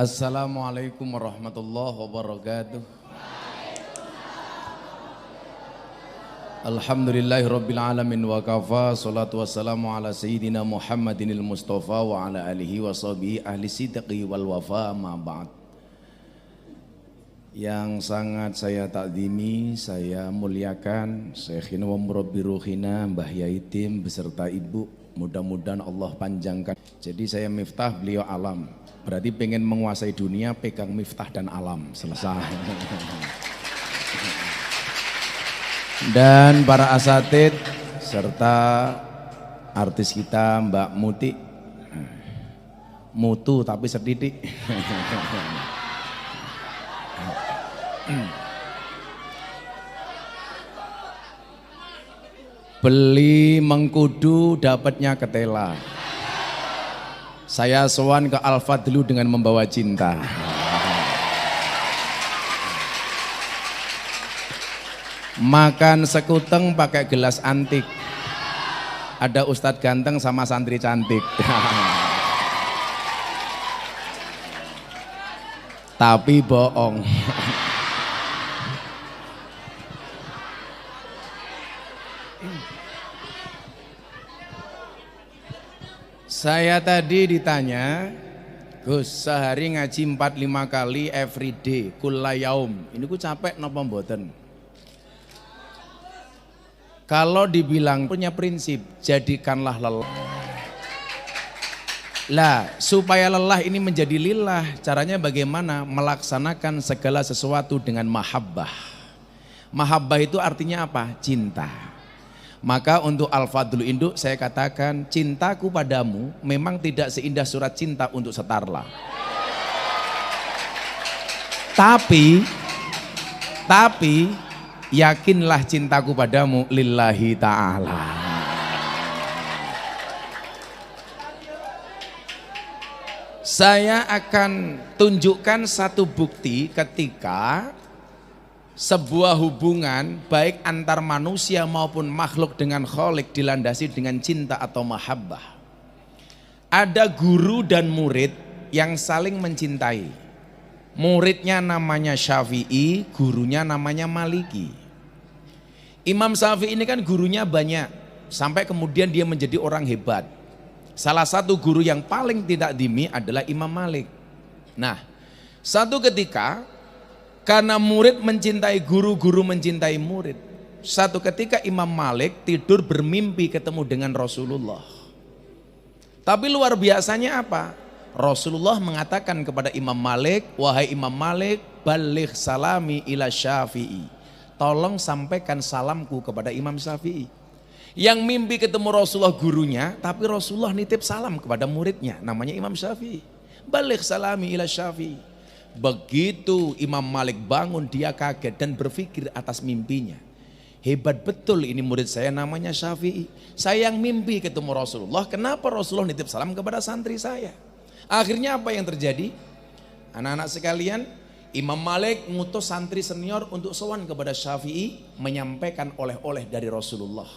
Assalamualaikum warahmatullahi wabarakatuh. Alhamdulillahirabbil alamin wa kafa, salatu wassalamu ala sayyidina Muhammadinil Mustafa wa ala alihi wa sahbihi ahli sidqi wal wafa, ma ba'd. Yang sangat saya takzimi, saya muliakan Syekhina wa murabbi ruhina Mbah Yaitim beserta ibu, mudah-mudahan Allah panjangkan. Jadi saya miftah, beliau alam. Berarti pengen menguasai dunia, pegang miftah dan alam, selesai. Dan para asatid serta artis kita Mbak Muti, mutu tapi sedidik. Beli mengkudu dapatnya ketela. Saya sowan ke Al-Fadlu dengan membawa cinta. Makan sekuteng pakai gelas antik. Ada Ustadz ganteng sama santri cantik. Tapi bohong. Saya tadi ditanya, Gus, sehari ngaji 4-5 kali everyday, kulla yaum. Ini ku capek napa mboten? Kalau dibilang punya prinsip, jadikanlah lelah. Lah, supaya lelah ini menjadi lillah, caranya bagaimana? Melaksanakan segala sesuatu dengan mahabbah. Mahabbah itu artinya apa? Cinta. Maka untuk Al-Fadlu Induk saya katakan, cintaku padamu memang tidak seindah surat cinta untuk Setarla. Tapi yakinlah cintaku padamu lillahi ta'ala. Saya akan tunjukkan satu bukti ketika sebuah hubungan baik antar manusia maupun makhluk dengan Khalik dilandasi dengan cinta atau mahabbah. Ada guru dan murid yang saling mencintai. Muridnya namanya Syafi'i, gurunya namanya Maliki. Imam Syafi'i ini kan gurunya banyak, sampai kemudian dia menjadi orang hebat. Salah satu guru yang paling tidak dimi adalah Imam Malik. Nah, satu ketika karena murid mencintai guru, guru mencintai murid. Satu ketika Imam Malik tidur bermimpi ketemu dengan Rasulullah. Tapi luar biasanya apa? Rasulullah mengatakan kepada Imam Malik, wahai Imam Malik, baligh salami ila Syafi'i. Tolong sampaikan salamku kepada Imam Syafi'i. Yang mimpi ketemu Rasulullah gurunya, tapi Rasulullah nitip salam kepada muridnya, namanya Imam Syafi'i. Baligh salami ila Syafi'i. Begitu Imam Malik bangun, dia kaget dan berpikir atas mimpinya. Hebat betul ini murid saya namanya Syafi'i. Saya yang mimpi ketemu Rasulullah, kenapa Rasulullah nitip salam kepada santri saya? Akhirnya apa yang terjadi? Anak-anak sekalian, Imam Malik ngutus santri senior untuk sowan kepada Syafi'i, menyampaikan oleh-oleh dari Rasulullah.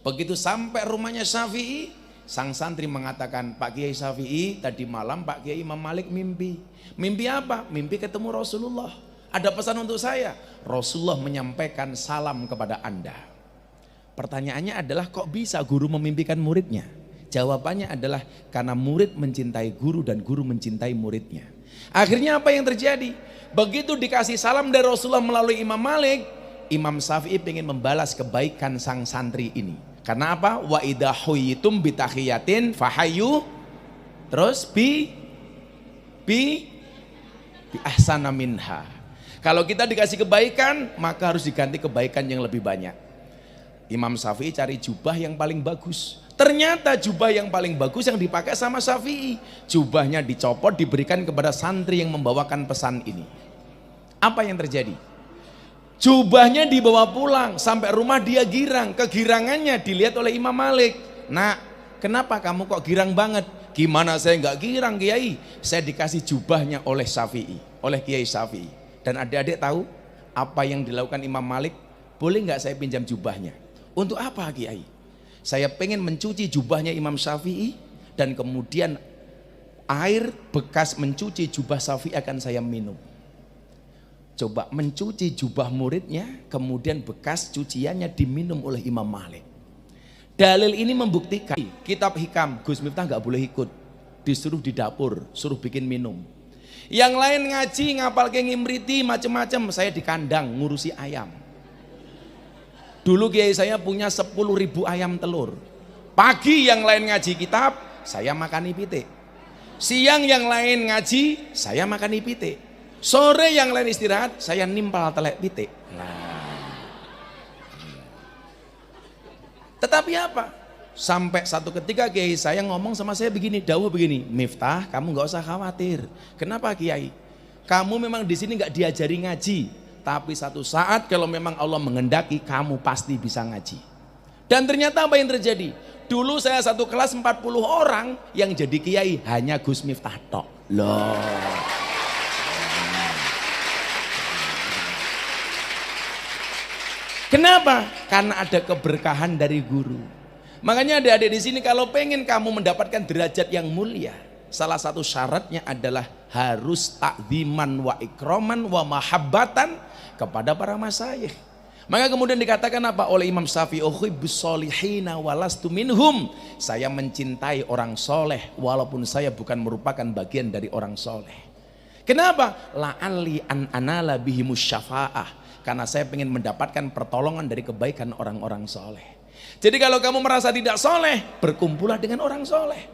Begitu sampai rumahnya Syafi'i, sang santri mengatakan, Pak Kiai Syafi'i, tadi malam Pak Kiai Imam Malik mimpi. Mimpi apa? Mimpi ketemu Rasulullah. Ada pesan untuk saya. Rasulullah menyampaikan salam kepada Anda. Pertanyaannya adalah, kok bisa guru memimpikan muridnya? Jawabannya adalah karena murid mencintai guru dan guru mencintai muridnya. Akhirnya apa yang terjadi? Begitu dikasih salam dari Rasulullah melalui Imam Malik, Imam Syafi'i ingin membalas kebaikan sang santri ini. Karena apa? Wa idza huyitum bi tahiyatin fahayyu, terus bi ahsana minha. Kalau kita dikasih kebaikan, maka harus diganti kebaikan yang lebih banyak. Imam Syafi'i cari jubah yang paling bagus. Ternyata jubah yang paling bagus yang dipakai sama Syafi'i. Jubahnya dicopot, diberikan kepada santri yang membawakan pesan ini. Apa yang terjadi? Jubahnya dibawa pulang, sampai rumah dia girang. Kegirangannya dilihat oleh Imam Malik. Nak, kenapa kamu kok girang banget? Gimana saya nggak girang Kiai? Saya dikasih jubahnya oleh Syafi'i, oleh Kiai Syafi'i. Dan adik-adik tahu apa yang dilakukan Imam Malik? Boleh nggak saya pinjam jubahnya? Untuk apa Kiai? Saya pengen mencuci jubahnya Imam Syafi'i dan kemudian Air bekas mencuci jubah Syafi'i akan saya minum. Coba mencuci jubah muridnya, kemudian bekas cuciannya diminum oleh Imam Malik. Dalil ini membuktikan kitab hikam Gus Miftah nggak boleh ikut, disuruh di dapur, suruh bikin minum. Yang lain ngaji, ngapal ke ngimriti, macam-macam, saya di kandang ngurusi ayam. Dulu kiai saya punya 10.000 ayam telur. Pagi yang lain ngaji kitab, saya makan pitik. Siang yang lain ngaji, saya makan pitik. Sore yang lain istirahat, saya nimpal telek pitik. Tetapi apa? Sampai satu ketika kiai saya ngomong sama saya begini, dawuh begini, Miftah, kamu nggak usah khawatir. Kenapa kiai? Kamu memang di sini nggak diajari ngaji, tapi satu saat kalau memang Allah menghendaki, kamu pasti bisa ngaji. Dan ternyata apa yang terjadi? Dulu saya satu kelas 40 orang, yang jadi kiai hanya Gus Miftah tok. Loh. Kenapa? Karena ada keberkahan dari guru. Makanya adik-adik di sini kalau pengen kamu mendapatkan derajat yang mulia, salah satu syaratnya adalah harus takziman wa ikroman wa mahabbatan kepada para masyayikh. Maka kemudian dikatakan apa oleh Imam Syafi'i, uhibbus solihina walastu minhum. Saya mencintai orang soleh walaupun saya bukan merupakan bagian dari orang soleh. Kenapa? La'alli an anala bihimus syafa'ah. Karena saya ingin mendapatkan pertolongan dari kebaikan orang-orang soleh. Jadi kalau kamu merasa tidak soleh, berkumpullah dengan orang soleh.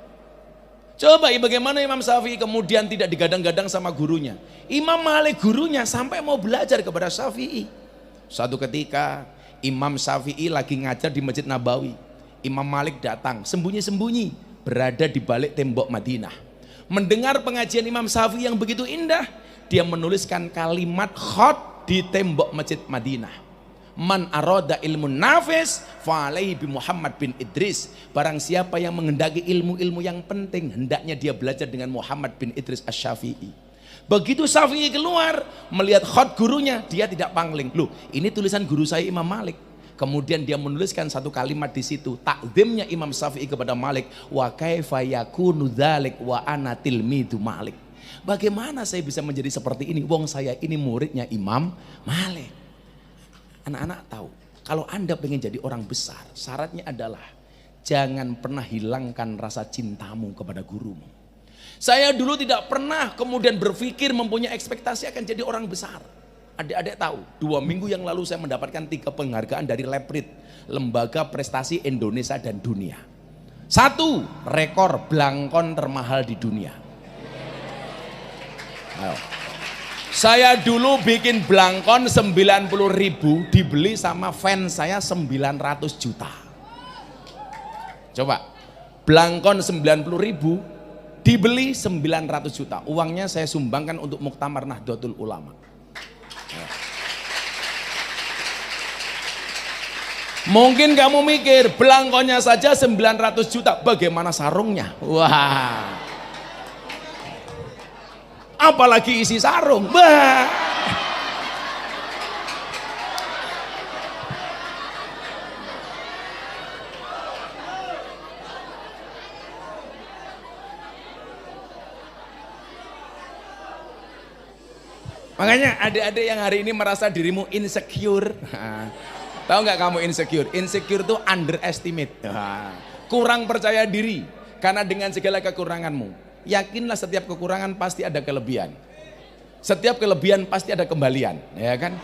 Coba bagaimana Imam Syafi'i kemudian tidak digadang-gadang sama gurunya. Imam Malik gurunya sampai mau belajar kepada Syafi'i. Suatu ketika Imam Syafi'i lagi ngajar di Masjid Nabawi. Imam Malik datang sembunyi-sembunyi berada di balik tembok Madinah. Mendengar pengajian Imam Syafi'i yang begitu indah, dia menuliskan kalimat khot di tembok Masjid Madinah. Man aroda ilmu nafis fa'alaihi bi Muhammad bin Idris. Barang siapa yang menghendaki ilmu-ilmu yang penting, hendaknya dia belajar dengan Muhammad bin Idris Asy-Syafi'i. Begitu Syafi'i keluar melihat khot gurunya, dia tidak pangling. Loh, ini tulisan guru saya Imam Malik. Kemudian dia menuliskan satu kalimat di situ, takzimnya Imam Syafi'i kepada Malik, wa kaifa yakunu dzalik wa ana tilmidu Malik. Bagaimana saya bisa menjadi seperti ini? Wong saya ini muridnya Imam Malik. Anak-anak tahu, kalau Anda pengen jadi orang besar, syaratnya adalah jangan pernah hilangkan rasa cintamu kepada gurumu. Saya dulu tidak pernah kemudian berpikir mempunyai ekspektasi akan jadi orang besar. Adik-adik tahu, 2 minggu yang lalu saya mendapatkan 3 penghargaan dari Leprit, Lembaga Prestasi Indonesia dan Dunia. 1, rekor blangkon termahal di dunia. Ayo. Saya dulu bikin blangkon 90.000, dibeli sama fans saya 900 juta. Coba, blangkon 90.000 dibeli 900 juta. Uangnya saya sumbangkan untuk Muktamar Nahdlatul Ulama. Mungkin kamu mikir belangkonya saja 900 juta, bagaimana sarungnya? Wah, apalagi isi sarung. Bah. Makanya adik-adik yang hari ini merasa dirimu insecure, tahu nggak kamu insecure? Insecure itu underestimate, kurang percaya diri. Karena dengan segala kekuranganmu, yakinlah setiap kekurangan pasti ada kelebihan. Setiap kelebihan pasti ada kembalian, ya kan?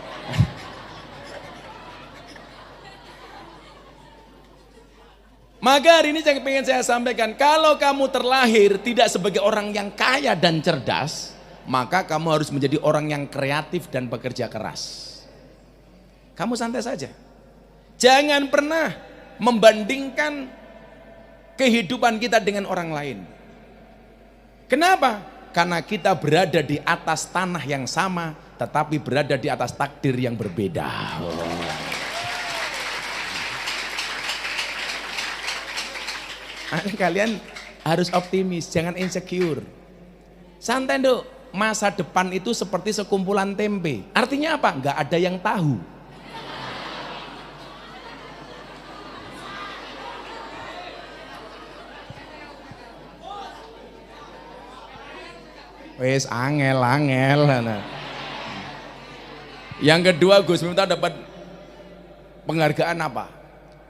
Maka hari ini yang ingin saya sampaikan, kalau kamu terlahir tidak sebagai orang yang kaya dan cerdas, maka kamu harus menjadi orang yang kreatif dan bekerja keras. Kamu santai saja. Jangan pernah membandingkan kehidupan kita dengan orang lain. Kenapa? Karena kita berada di atas tanah yang sama, tetapi berada di atas takdir yang berbeda. Kalian harus optimis, jangan insecure. Santai dong. Masa depan itu seperti sekumpulan tempe. Artinya apa? Nggak ada yang tahu. Wes angel. Nah. Yang kedua Gus Miftah dapat penghargaan apa?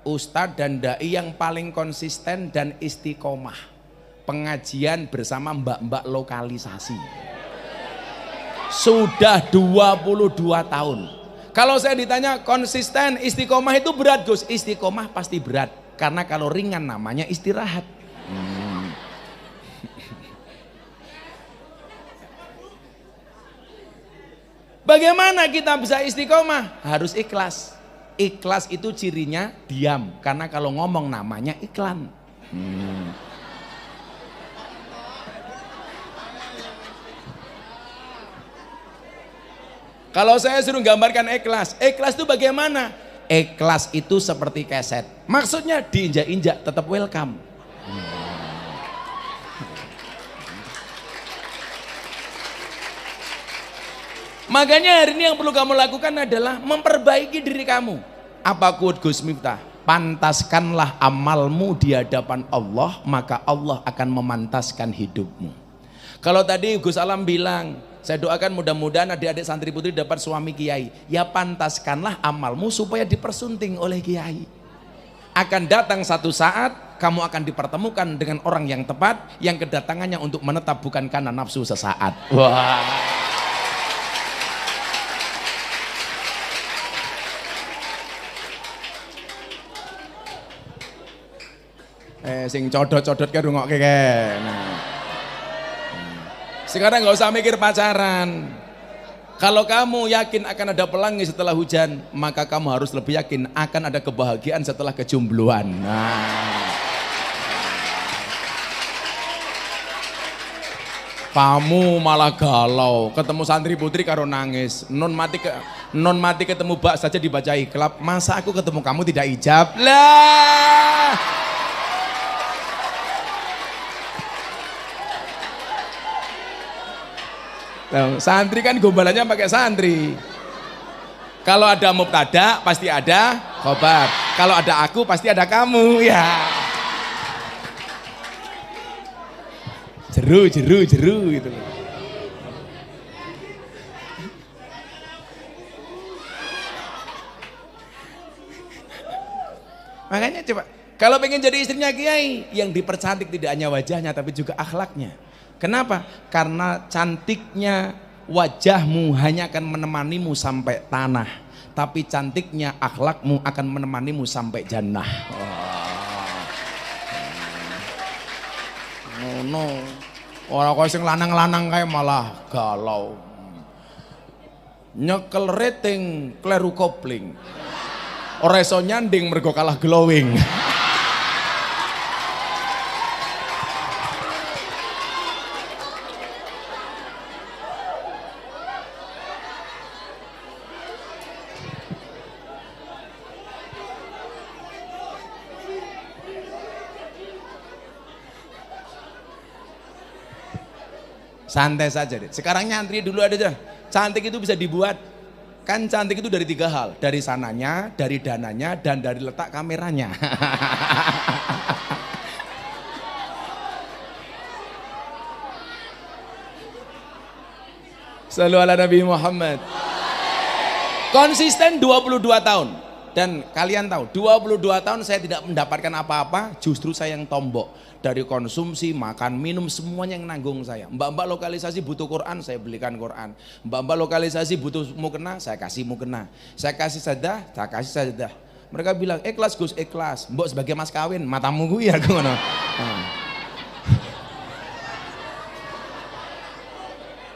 Ustadz dan dai yang paling konsisten dan istiqomah. Pengajian bersama mbak-mbak lokalisasi. Sudah 22 tahun. Kalau saya ditanya konsisten istiqomah itu berat Gus, istiqomah pasti berat. Karena kalau ringan namanya istirahat. Bagaimana kita bisa istiqomah? Harus ikhlas. Ikhlas itu cirinya diam. Karena kalau ngomong namanya iklan. Kalau saya suruh gambarkan ikhlas, ikhlas itu bagaimana? Ikhlas itu seperti keset. Maksudnya diinjak-injak tetap welcome. Makanya hari ini yang perlu kamu lakukan adalah memperbaiki diri kamu. Apa quote Gus Miftah? Pantaskanlah amalmu di hadapan Allah, maka Allah akan memantaskan hidupmu. Kalau tadi Gus Alam bilang, saya doakan mudah-mudahan adik-adik santri putri dapat suami kiai. Ya pantaskanlah amalmu supaya dipersunting oleh kiai. Akan datang satu saat kamu akan dipertemukan dengan orang yang tepat, yang kedatangannya untuk menetap bukan karena nafsu sesaat. Wah. Sing codot-codot ke rungokke ke. Nah. Sekarang nggak usah mikir pacaran. Kalau kamu yakin akan ada pelangi setelah hujan, maka kamu harus lebih yakin akan ada kebahagiaan setelah kejombloan. Nah. Kamu malah galau, ketemu santri putri karo nangis, non mati ketemu bak saja dibaca iklab, masa aku ketemu kamu tidak ijab? Lah. Santri kan gombalannya pakai santri. Kalau ada mubtada pasti ada khobar. Kalau ada aku pasti ada kamu ya. Jeru gitu. Makanya coba kalau pengen jadi istrinya kiai, yang dipercantik tidak hanya wajahnya tapi juga akhlaknya. Kenapa? Karena cantiknya wajahmu hanya akan menemanimu sampai tanah, tapi cantiknya akhlakmu akan menemanimu sampai jannah. No. Orang kau sing lanang-lanang kayak malah galau. Nyekel rating kleru kopling. Ora iso nyanding mergo kalah glowing. Santai saja deh. Sekarang nyantri dulu aja. Cantik itu bisa dibuat. Kan cantik itu dari 3 hal. Dari sananya, dari dananya, dan dari letak kameranya. Shallu ala Nabi Muhammad. Konsisten 22 tahun. Dan kalian tahu, 22 tahun saya tidak mendapatkan apa-apa, justru saya yang tombok. Dari konsumsi, makan, minum, semuanya yang nanggung saya. Mbak-mbak lokalisasi butuh Quran, saya belikan Quran. Mbak-mbak lokalisasi butuh mukena, saya kasih mukena. Saya kasih sadah, saya kasih sadah. Mereka bilang, ikhlas Gus, ikhlas. Mbok sebagai mas kawin, matamu gue ya ngono.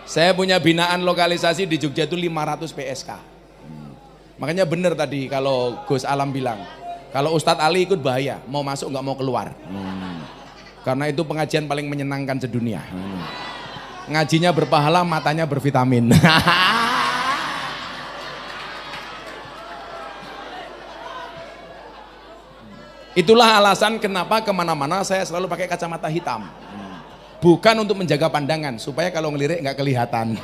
Saya punya binaan lokalisasi di Jogja itu 500 PSK. Makanya benar tadi kalau Gus Alam bilang, kalau Ustadz Ali ikut bahaya, mau masuk nggak mau keluar. Karena itu pengajian paling menyenangkan sedunia. Ngajinya berpahala, matanya bervitamin. Itulah alasan kenapa kemana-mana saya selalu pakai kacamata hitam. Bukan untuk menjaga pandangan, supaya kalau ngelirik nggak kelihatan.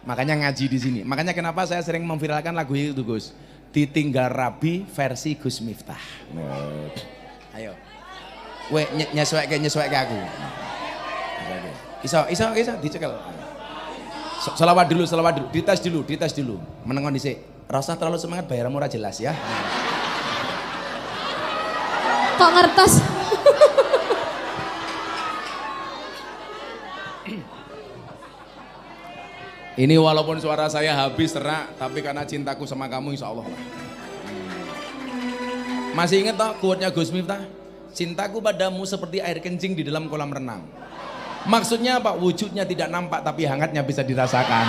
Makanya ngaji di sini. Makanya kenapa saya sering memviralkan lagu itu Gus. Ditinggal Rabi versi Gus Miftah. Ayo. Kowe nyesuaikke aku. Iso dicekel. Selawat dulu. Dites dulu. Menengon dhisik. Rasa terlalu semangat bayarmu ora jelas ya. Kok ngertos? Ini walaupun suara saya habis serak, tapi karena cintaku sama kamu insya Allah lah. Masih inget toh quote-nya Gus Miftah? Cintaku padamu seperti air kencing di dalam kolam renang. Maksudnya apa? Wujudnya tidak nampak tapi hangatnya bisa dirasakan.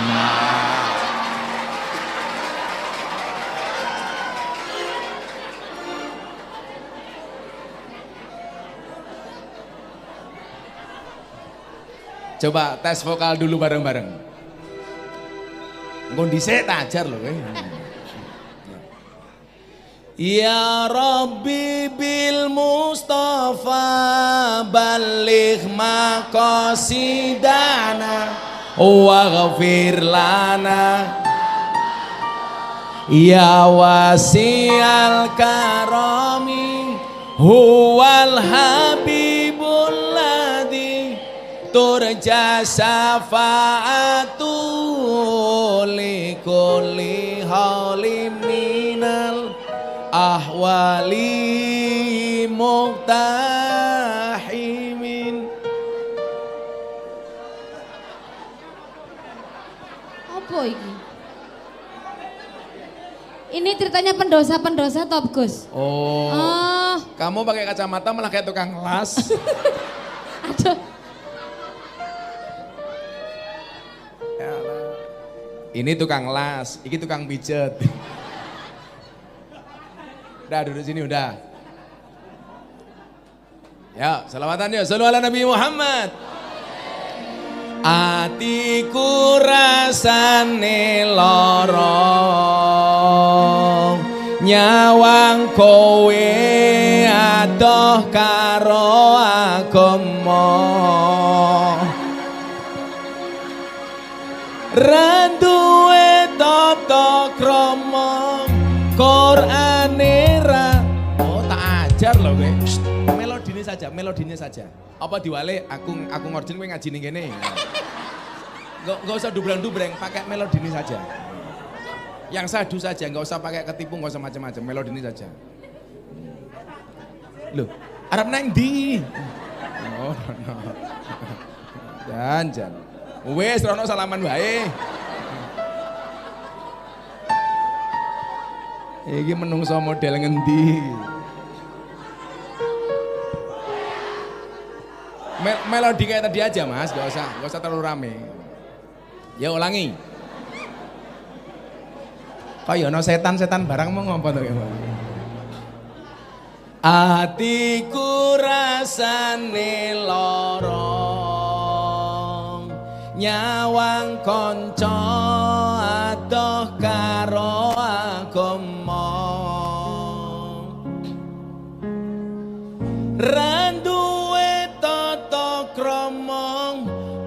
Coba tes vokal dulu bareng-bareng. Kondisi tajar loh. Ya Rabbi bil Mustafa baligh maqasidana waghfir lana ya wasi'al karami huwal habibul ladzi turja syafa'atu likulli haulim minal ahwali muqtahimin. Apa ini? Ini ceritanya pendosa Top Gus. Oh. Kamu pakai kacamata malah kayak tukang las. Aduh. Ini tukang las, ini tukang pijet. Udah duduk sini udah. Ya, selawatan yuk. Shallu ala Nabi Muhammad. Atiku rasane lara nyawang kowe adoh karo agama. Randuwe tata krama Qur'ane ra. Oh tak ajar loh kowe. Melodine saja. Apa diwale aku ngorjin kowe ngaji ning kene. Enggak usah dubrang-dubrang, pakai melodine saja. Yang sadu saja, enggak usah pakai ketipu, enggak usah macam-macam, melodine saja. Loh, arep nang ndi? Oh, no. Jan. Wes rono salaman wae. Iki menungso model ngendi? Melodi kayak tadi aja Mas, gak usah terlalu rame. Ya ulangi. Kaya ono setan-setan barang mau ngopo to ya. Atiku rasane lara nyawang kanca adoh karo agama randuwe tata krama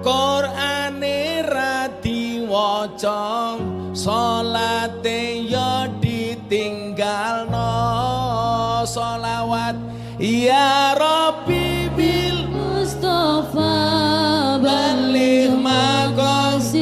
Qur'ane ra diwaca salate ya ditinggalno sholawat ya Rabbi bil Mustafa baligh maqasidana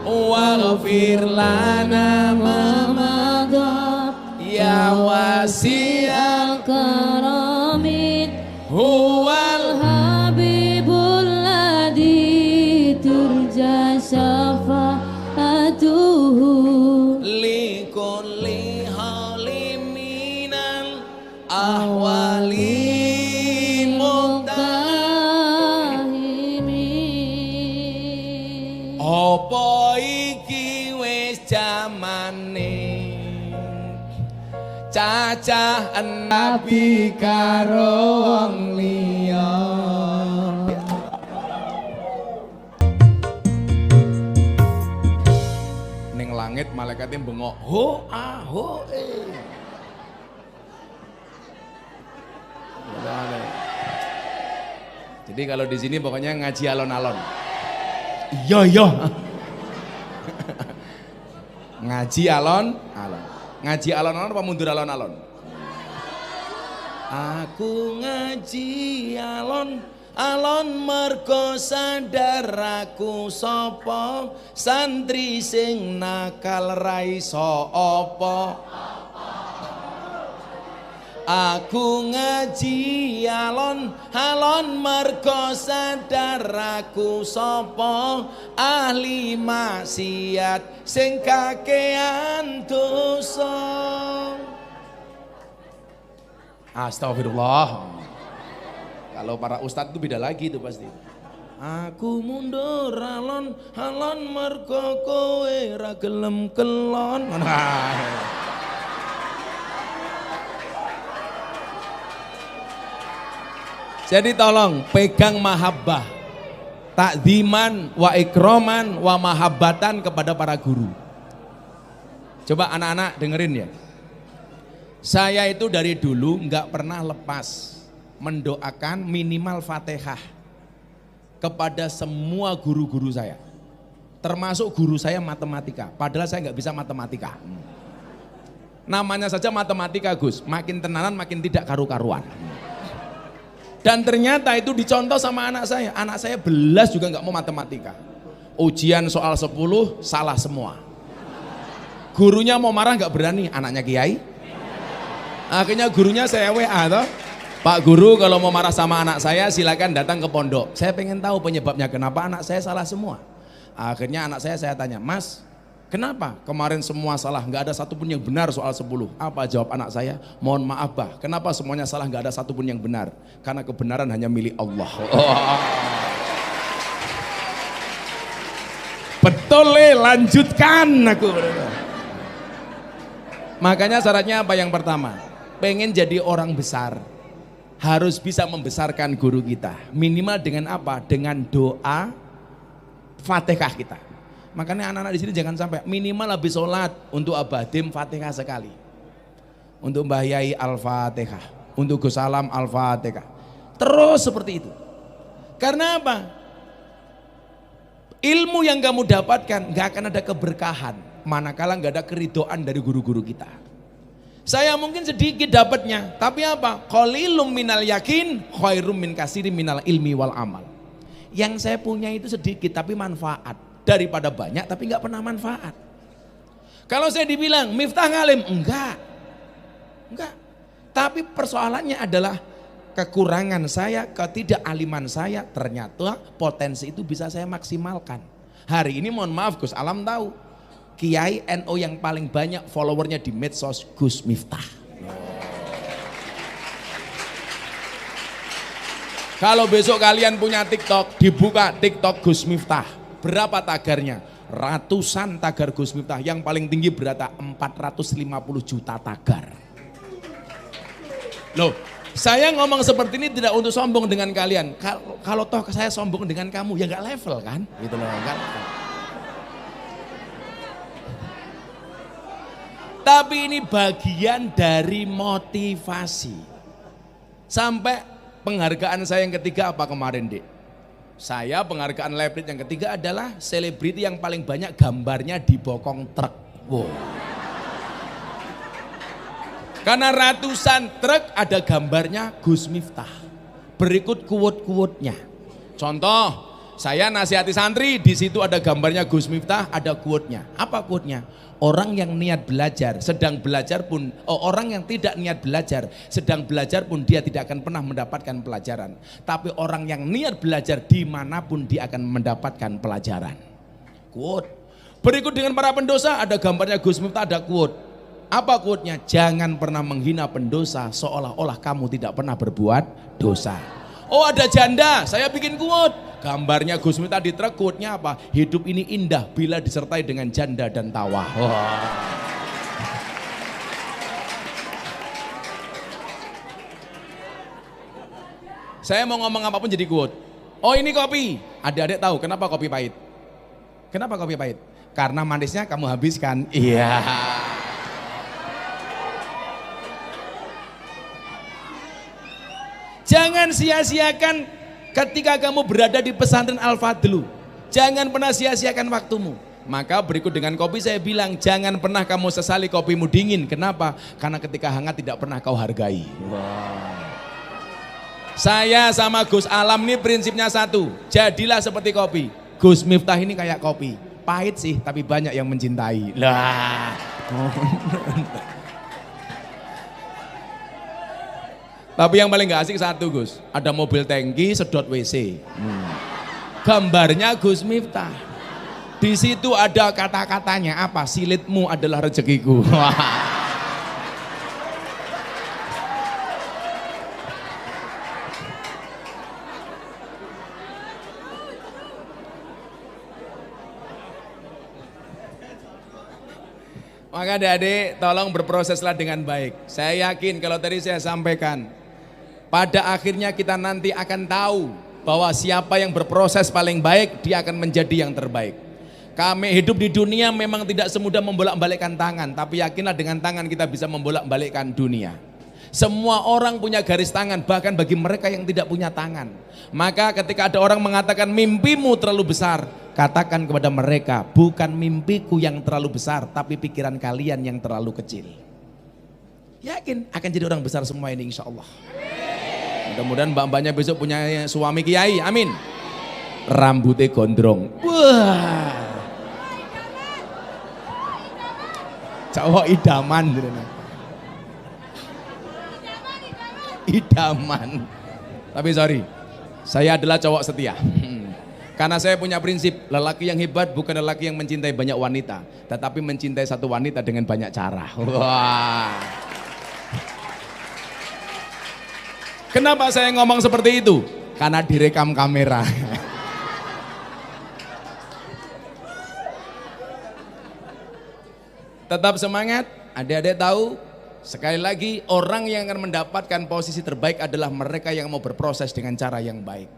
waghfir lana ma madha ya wasi'al karamin huwal habibul ladzi turja syafa'atuhu likulli halim minal ahwali muqtahimin. apa iki wis jamane cacah nabi karo wong liya. Ning langit malaikate bengok ho ah ho Jadi kalau di sini pokoknya ngaji alon-alon. Iya. Ngaji alon-alon. Ngaji alon-alon apa mundur alon-alon? Aku ngaji alon mergo sadar aku sapa, santri sing nakal ra iso apa. Aku ngaji alon mergo sadar aku sapa, ahli maksiat sing kakean dosa. Astagfirullah. Kalau para ustadz itu beda lagi itu pasti. Aku mundur alon mergo kowe ra gelem kelon. Jadi tolong pegang mahabbah, takziman wa ikroman wa mahabbatan kepada para guru. Coba anak-anak dengerin ya. Saya itu dari dulu nggak pernah lepas mendoakan minimal Fatihah kepada semua guru-guru saya, termasuk guru saya matematika. Padahal saya nggak bisa matematika. Namanya saja matematika Gus, makin tenanan makin tidak karu-karuan. Dan ternyata itu dicontoh sama anak saya. Anak saya belas juga nggak mau matematika. Ujian soal 10 salah semua. Gurunya mau marah nggak berani, anaknya kiai. Akhirnya gurunya saya WA toh, Pak Guru kalau mau marah sama anak saya silakan datang ke pondok. Saya pengen tahu penyebabnya kenapa anak saya salah semua. Akhirnya anak saya tanya, Mas kenapa kemarin semua salah, nggak ada satupun yang benar soal 10. Apa jawab anak saya? Mohon maaf bah, kenapa semuanya salah, nggak ada satupun yang benar? Karena kebenaran hanya milik Allah. Betul lanjutkan aku. Makanya syaratnya apa yang pertama? Pengen jadi orang besar harus bisa membesarkan guru kita, minimal dengan apa? Dengan doa Fatihah kita. Makanya anak-anak di sini jangan sampai minimal habis sholat untuk Abadim Fatihah sekali, untuk Mbah Yai Al-Fatihah, untuk Gus Salam Al-Fatihah, terus seperti itu. Karena apa? Ilmu yang kamu dapatkan nggak akan ada keberkahan manakala nggak ada keridoan dari guru-guru kita. Saya mungkin sedikit dapatnya, tapi apa? Qalilum minal yakin khairum min katsirin minal ilmi wal amal. Yang saya punya itu sedikit tapi manfaat daripada banyak tapi nggak pernah manfaat. Kalau saya dibilang Miftah ngalim, enggak. Tapi persoalannya adalah kekurangan saya, ketidakaliman saya, ternyata potensi itu bisa saya maksimalkan. Hari ini mohon maaf Gus Alam tahu, Kiai NU yang paling banyak followernya di medsos Gus Miftah. Kalau besok kalian punya TikTok, dibuka TikTok Gus Miftah. Berapa tagarnya? Ratusan tagar Gus Miftah. Yang paling tinggi berapa? 450 juta tagar. Loh, saya ngomong seperti ini tidak untuk sombong dengan kalian. Kalau toh saya sombong dengan kamu, ya nggak level kan? Gitu loh, enggak level. Tapi ini bagian dari motivasi. Sampai penghargaan saya yang ketiga apa kemarin, Dek? Saya penghargaan Leprit yang ketiga adalah selebriti yang paling banyak gambarnya di bokong truk. Wow. Karena ratusan truk ada gambarnya Gus Miftah. Berikut quote-quote-nya. Contoh, saya nasihati santri, di situ ada gambarnya Gus Miftah, ada quote-nya. Apa quote-nya? Orang yang niat belajar, sedang belajar pun, orang yang tidak niat belajar, sedang belajar pun dia tidak akan pernah mendapatkan pelajaran. Tapi orang yang niat belajar dimanapun dia akan mendapatkan pelajaran. Quote. Berikut dengan para pendosa ada gambarnya Gus Miftah, ada quote. Apa quote-nya? Jangan pernah menghina pendosa seolah-olah kamu tidak pernah berbuat dosa. Oh ada janda, saya bikin quote. Gambarnya Gus Miftah di truk, quote-nya apa? Hidup ini indah bila disertai dengan janda dan tawa. Wow. Saya mau ngomong apapun jadi quote. Oh ini kopi. Adik-adik tahu kenapa kopi pahit? Kenapa kopi pahit? Karena manisnya kamu habiskan. Iya. Jangan sia-siakan ketika kamu berada di pesantren Al-Fadlu. Jangan pernah sia-siakan waktumu. Maka berikut dengan kopi saya bilang, jangan pernah kamu sesali kopimu dingin. Kenapa? Karena ketika hangat tidak pernah kau hargai. Wow. Saya sama Gus Alam ini prinsipnya satu, jadilah seperti kopi. Gus Miftah ini kayak kopi, pahit sih tapi banyak yang mencintai. Lah. Tapi yang paling gak asik satu Gus, ada mobil tangki sedot WC. Gambarnya Gus Miftah. Di situ ada kata-katanya apa? Silitmu adalah rezekiku. Maka adik-adik tolong berproseslah dengan baik. Saya yakin kalau tadi saya sampaikan, pada akhirnya kita nanti akan tahu bahwa siapa yang berproses paling baik, dia akan menjadi yang terbaik. Kami hidup di dunia memang tidak semudah membolak-balikkan tangan, tapi yakinlah dengan tangan kita bisa membolak-balikkan dunia. Semua orang punya garis tangan, bahkan bagi mereka yang tidak punya tangan. Maka ketika ada orang mengatakan mimpimu terlalu besar, katakan kepada mereka, bukan mimpiku yang terlalu besar, tapi pikiran kalian yang terlalu kecil. Yakin akan jadi orang besar semua ini insya Allah. Mudah-mudahan mbak-mbaknya besok punya suami kiai, amin. Rambutnya gondrong. Wah. Cowok idaman. Idaman. Tapi sorry, saya adalah cowok setia. Karena saya punya prinsip, lelaki yang hebat bukan lelaki yang mencintai banyak wanita, tetapi mencintai satu wanita dengan banyak cara. Wah. Kenapa saya ngomong seperti itu? Karena direkam kamera. Tetap semangat, adik-adik tahu, sekali lagi orang yang akan mendapatkan posisi terbaik adalah mereka yang mau berproses dengan cara yang baik.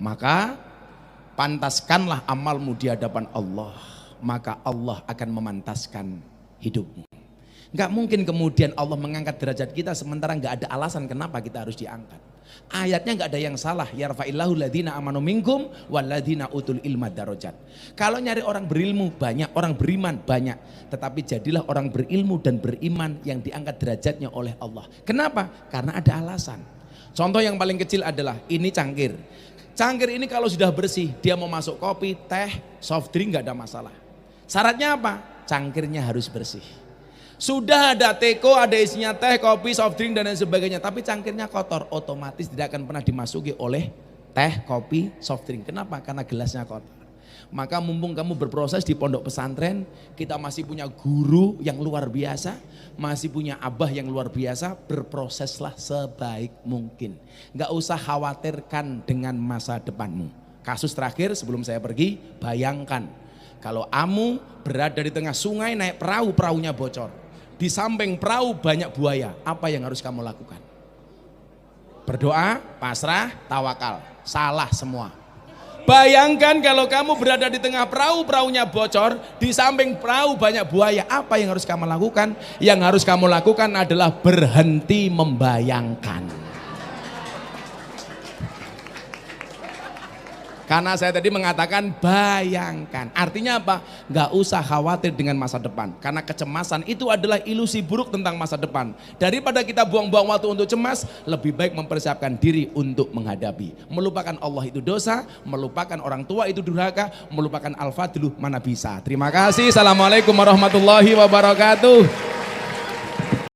Maka pantaskanlah amalmu di hadapan Allah, maka Allah akan memantaskan hidupmu. Gak mungkin kemudian Allah mengangkat derajat kita sementara gak ada alasan kenapa kita harus diangkat. Ayatnya gak ada yang salah. Yarfa'illahu ladina amanu minkum waladina utul ilma darajat. Kalau nyari orang berilmu banyak, orang beriman banyak, tetapi jadilah orang berilmu dan beriman yang diangkat derajatnya oleh Allah. Kenapa? Karena ada alasan. Contoh yang paling kecil adalah ini cangkir. Cangkir ini kalau sudah bersih, dia mau masuk kopi, teh, soft drink gak ada masalah. Syaratnya apa? Cangkirnya harus bersih. Sudah ada teko, ada isinya teh, kopi, soft drink dan lain sebagainya, tapi cangkirnya kotor, otomatis tidak akan pernah dimasuki oleh teh, kopi, soft drink. Kenapa? Karena gelasnya kotor. Maka mumpung kamu berproses di pondok pesantren, kita masih punya guru yang luar biasa, masih punya abah yang luar biasa, berproseslah sebaik mungkin. Gak usah khawatirkan dengan masa depanmu. Kasus terakhir sebelum saya pergi, bayangkan kalau kamu berada di tengah sungai naik perahu, perahunya bocor. Di samping perahu banyak buaya, apa yang harus kamu lakukan? Berdoa, pasrah, tawakal. Salah semua. Bayangkan kalau kamu berada di tengah perahu, perahunya bocor, di samping perahu banyak buaya, apa yang harus kamu lakukan? Yang harus kamu lakukan adalah berhenti membayangkan. Karena saya tadi mengatakan bayangkan, artinya apa? Gak usah khawatir dengan masa depan, karena kecemasan itu adalah ilusi buruk tentang masa depan. Daripada kita buang-buang waktu untuk cemas, lebih baik mempersiapkan diri untuk menghadapi. Melupakan Allah itu dosa, melupakan orang tua itu durhaka, melupakan al-fadlu mana bisa. Terima kasih, assalamualaikum warahmatullahi wabarakatuh.